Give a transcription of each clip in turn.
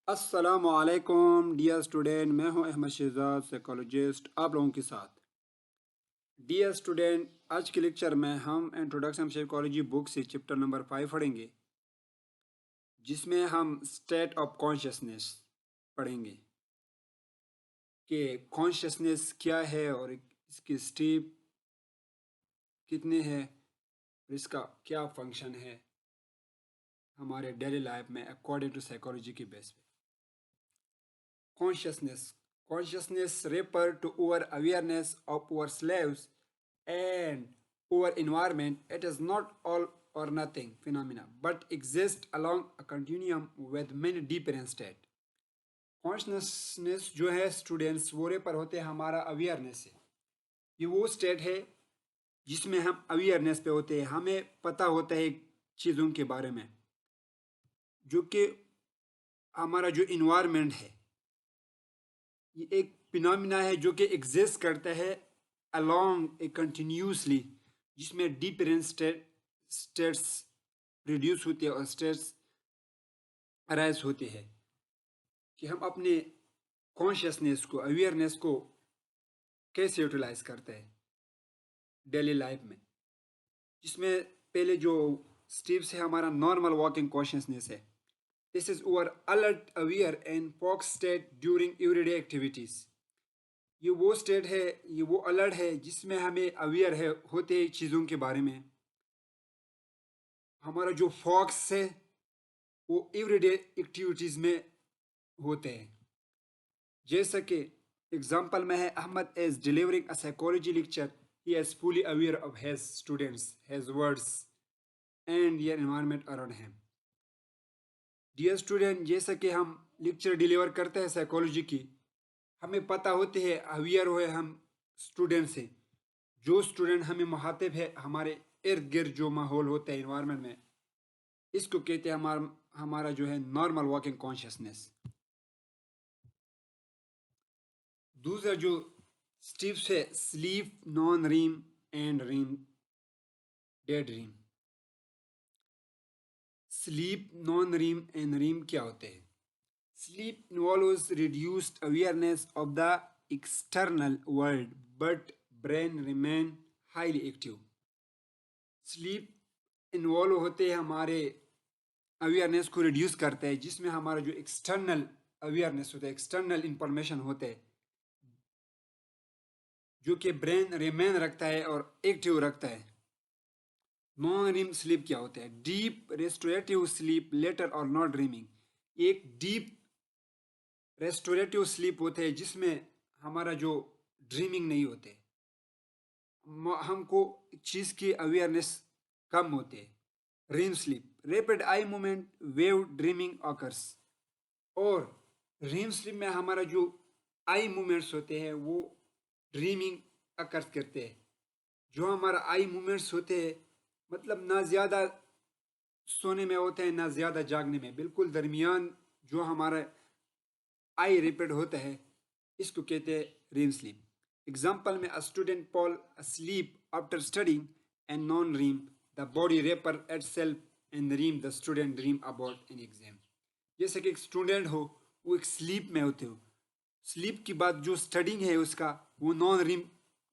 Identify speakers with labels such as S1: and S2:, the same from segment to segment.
S1: अस्सलामुअलैकुम dear student, मैं हूं अहमद शहजाद, साइकोलॉजिस्ट, आप लोगों के साथ। डियर स्टूडेंट, आज के लेक्चर में हम इंट्रोडक्शन साइकोलॉजी बुक से चैप्टर नंबर 5 पढ़ेंगे, जिसमें हम स्टेट ऑफ कॉन्शियसनेस पढ़ेंगे कि कॉन्शियसनेस क्या है और इसके स्टेप कितने हैं और इसका क्या फंक्शन है हमारे डेली लाइफ में अकॉर्डिंग टू साइकोलॉजी की बेस पे। Consciousness. Consciousness refer to our awareness of our slaves and our environment. It is not all or nothing phenomena, but exists along a continuum with many different states. Consciousness जो है students वो रेपर होते हैं हमारा awareness से। ये वो state है जिसमें हम अवेयरनेस पे होते हैं, हमें पता होता है चीज़ों के बारे में, जो कि हमारा जो इन्वायरमेंट है ये एक फिनोमिना है जो कि एग्जिस्ट करता है अलोंग ए कंटिन्यूसली, जिसमें डिफरेंट स्टेट्स प्रोड्यूस होते हैं और स्टेट्स अराइज होते हैं कि हम अपने कॉन्शियसनेस को, अवेयरनेस को कैसे यूटिलाइज करते हैं डेली लाइफ में। जिसमें पहले जो स्टेप्स है हमारा नॉर्मल वॉकिंग कॉन्शियसनेस है। This is over alert aware and focus state during everyday activities. ये वो स्टेट है, ये वो अलर्ट है जिसमें हमें अवेयर है होते हैं चीज़ों के बारे में। हमारा जो फॉक्स है वो एवरीडे एक्टिविटीज़ में होते हैं। जैसा कि एग्जांपल में है, Ahmed is delivering a psychology lecture, he is fully aware of his students, his words and their environment around him. Dear student, जैसा कि हम लेक्चर डिलीवर करते हैं साइकोलॉजी की, हमें पता होते हैं, अवेयर हुए हम स्टूडेंट से। जो स्टूडेंट हमें मुखातिब है, हमारे इर्द गिर्द जो माहौल होता है इन्वायरमेंट में, इसको कहते हैं हमारा हमारा जो है नॉर्मल वर्किंग कॉन्शियसनेस। दूसरा जो स्टेप्स है, sleep, non REM and REM, day dream. Sleep, non REM and REM क्या होते हैं? Sleep involves reduced awareness of the external world but brain remain highly active. Sleep involve होते हैं हमारे awareness को रिड्यूस करते हैं, जिसमें हमारा जो एक्सटर्नल अवेयरनेस होता है, एक्सटर्नल इंफॉर्मेशन होते हैं, जो कि ब्रेन रिमेन रखता है और एक्टिव रखता है। नॉन रीम स्लीप क्या होता है? डीप रेस्टोरेटिव स्लीप लेटर और नॉट ड्रीमिंग। एक डीप रेस्टोरेटिव स्लीप होते हैं जिसमें हमारा जो ड्रीमिंग नहीं होते, हमको चीज़ की अवेयरनेस कम होते है। REM sleep rapid eye movement wave dreaming occurs. और रीम स्लीप में हमारा जो आई मूवमेंट्स होते हैं वो ड्रीमिंग अकर्स करते हैं। जो हमारा आई मूवमेंट्स होते हैं, मतलब ना ज़्यादा सोने में होते हैं ना ज़्यादा जागने में, बिल्कुल दरमियान जो हमारा आई रिपीट होता है, इसको कहते हैं रीम स्लीप। एग्जाम्पल में, a student fall asleep after studying and non REM, the body repair itself and REM, the student dream about an exam. जैसे कि एक स्टूडेंट हो, वो एक स्लीप में होते हो, स्लीप की बात जो स्टडिंग है उसका, वो नॉन रीम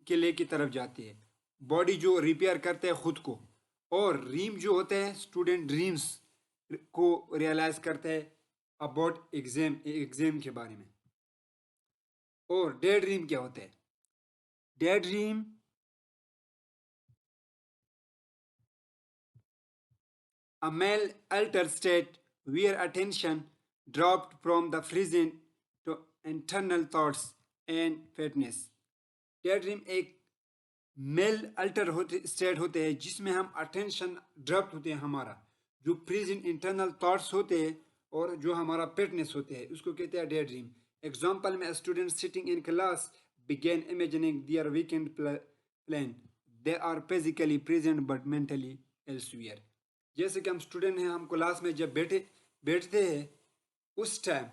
S1: के ले की तरफ जाती है, बॉडी जो रिपेयर करते हैं खुद को। और रीम जो होते हैं, स्टूडेंट ड्रीम्स को रियलाइज करते हैं अबाउट एग्जाम, एग्जाम के बारे में। और डे ड्रीम क्या होते हैं? Day dream a male altered state where attention dropped from the present to internal thoughts and fitness। Day dream एक मेल अल्टर होते स्टेट होते हैं जिसमें हम अटेंशन ड्रॉप होते हैं, हमारा जो प्रेजेंट इंटरनल थॉट्स होते हैं और जो हमारा फिटनेस होते हैं, उसको कहते हैं डे ड्रीम। एग्जाम्पल में, student sitting in class begin imagining their weekend plan, they are physically present but mentally elsewhere. जैसे कि हम स्टूडेंट हैं, हम क्लास में जब बैठते हैं, उस टाइम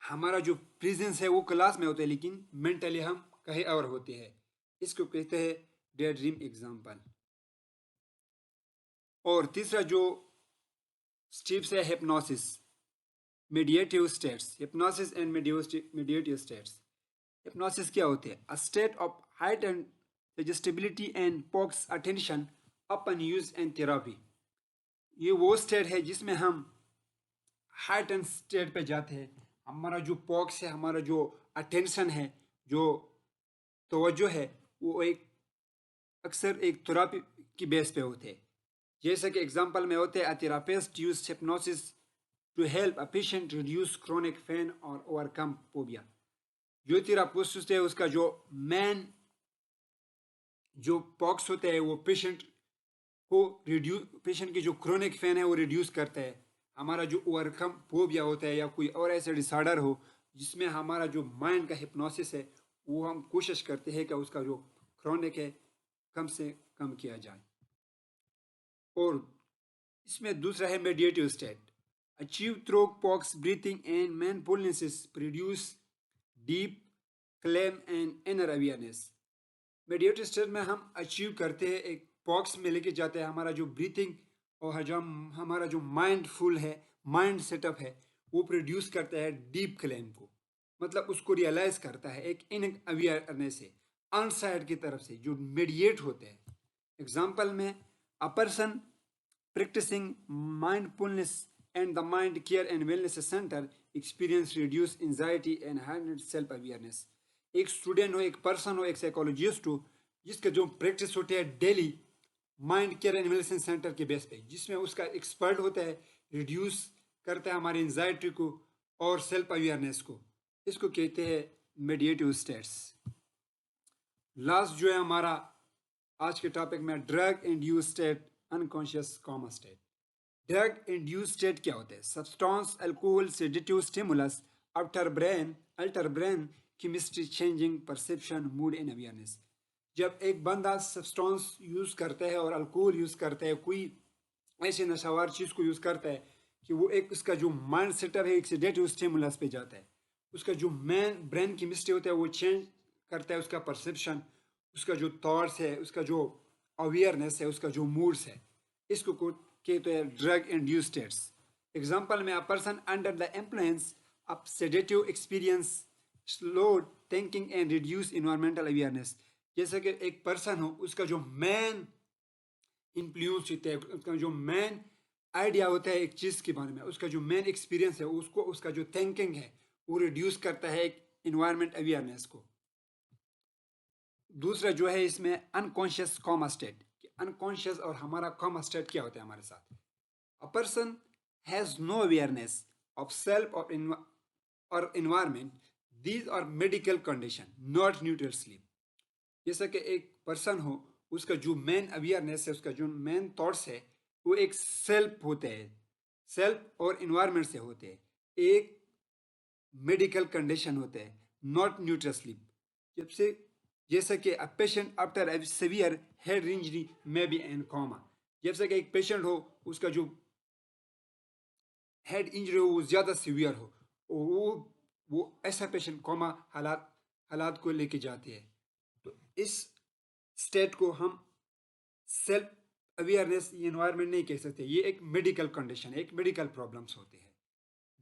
S1: हमारा जो प्रेजेंस है वो क्लास में होता है, लेकिन मेंटली हम कहीं और होते हैं, इसको कहते हैं डे ड्रीम एग्जाम्पल। और तीसरा जो स्टेप्स है, hypnosis. mediative states, hypnosis and mediative states. Hypnosis क्या होते हैं? A state of heightened suggestibility and POX attention upon use and therapy. ये वो स्टेट है जिसमें हम heightened स्टेट पे जाते हैं. हमारा जो POX है, हमारा जो अटेंशन है, जो तवज्जो है, वो एक अक्सर एक थेरापी की बेस पे होते हैं. जैसे कि एग्जांपल में होते हैं, a therapist use hypnosis to help a patient reduce chronic pain or overcome phobia. जो थेरापिस्ट है उसका जो मेन जो पॉक्स होते हैं वो पेशेंट की जो क्रोनिक पेन है वो रिड्यूस करता है. हमारा जो ओवरकम फोबिया होता है या कोई और ऐसा डिसऑर्डर हो जिसमें हमारा जो माइंड का हिप्नोसिस है वो हम कोशिश करते हैं कि उसका जो क्रोनिक है कम से कम किया जाए. और इसमें दूसरा है meditative state. Achieve through pox breathing and mindfulness produce deep calm and inner awareness. Meditative state में हम अचीव करते हैं, एक पॉक्स में लेके जाते हैं. हमारा जो ब्रीथिंग और जो हमारा जो माइंडफुल है, माइंड सेटअप है, वो प्रोड्यूस करता है डीप क्लेम को, मतलब उसको रियलाइज करता है एक इन अवेयरनेस से, अनसाइड की तरफ से जो मेडिएट होते हैं. एग्जाम्पल में a person practicing mindfulness and the mind care and wellness center experience reduce anxiety and heightened self awareness. एक स्टूडेंट हो, एक पर्सन हो, एक साइकोलॉजिस्ट हो जिसके जो प्रैक्टिस होते हैं daily mind care and wellness centre के बेस पे, जिसमें उसका एक्सपर्ट होता है, रिड्यूस करता है हमारी एंजाइटी को और सेल्फ अवेयरनेस को. इसको कहते हैं मेडिएटिव स्टेट्स. लास्ट जो है हमारा आज के टॉपिक में drug induce state, unconscious coma state. Drug induce state क्या होते हैं? Substance, alcohol, sedative stimulus alter brain chemistry changing perception mood and awareness. जब एक बंदा सब्सटेंस यूज करता है और अल्कोहल यूज करता है, कोई ऐसे नशावर चीज को यूज करता है कि वो एक उसका जो माइंड सेटअप है एक सेडेटिव स्टिमुलस पे जाता है, उसका जो मेन ब्रेन केमिस्ट्री होता है वो चेंज करता है, उसका परसेप्शन, उसका जो थॉट्स है, उसका जो अवेयरनेस है, उसका जो मूड्स है, इसको कहते हैं ड्रग इंड्यूस स्टेट्स. एग्जांपल में a person under the influence of sedative experience slow thinking and reduce environmental awareness. जैसे कि एक पर्सन हो, उसका जो मेन इन्फ्लुएंस होता है, उसका जो मेन आइडिया होता है एक चीज़ के बारे में, उसका जो मेन एक्सपीरियंस है, उसको उसका जो थिंकिंग है वो रिड्यूस करता है एक इन्वायरमेंट अवेयरनेस को. दूसरा जो है इसमें अनकॉन्शियस कॉमा स्टेट. अनकॉन्शियस और हमारा कॉमा स्टेट क्या होता है हमारे साथ? A person has no awareness of self और environment. These are medical condition, not natural sleep. जैसा कि एक पर्सन हो, उसका जो मेन अवेयरनेस है, उसका जो मेन थॉट्स है वो एक सेल्फ होते हैं, सेल्फ और इन्वायरमेंट से होते हैं, एक मेडिकल कंडीशन होते हैं, नॉट न्यूट्रल स्लीप. जब से जैसे कि a patient after a severe head injury may be in coma. जैसे कि एक पेशेंट हो, उसका जो हेड इंजरी हो वो ज़्यादा सीवियर हो, वो ऐसा पेशेंट कोमा हालात को लेके जाते हैं. तो इस स्टेट को हम सेल्फ अवेयरनेस इन्वायरमेंट नहीं कह सकते, ये एक मेडिकल कंडीशन है, एक मेडिकल प्रॉब्लम्स होते हैं.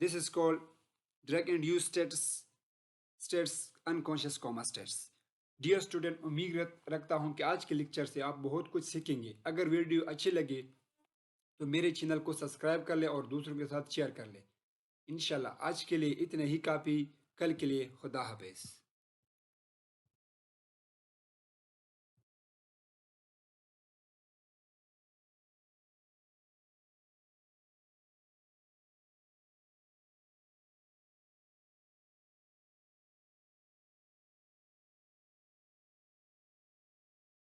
S1: This is called drug induce states unconscious coma states. Dear student, उम्मीद रखता हूँ कि आज के लेक्चर से आप बहुत कुछ सीखेंगे. अगर वीडियो अच्छी लगे तो मेरे चैनल को सब्सक्राइब कर ले और दूसरों के साथ शेयर कर ले. इंशाल्लाह आज के लिए इतना ही काफ़ी. कल के लिए खुदा हाफिज़.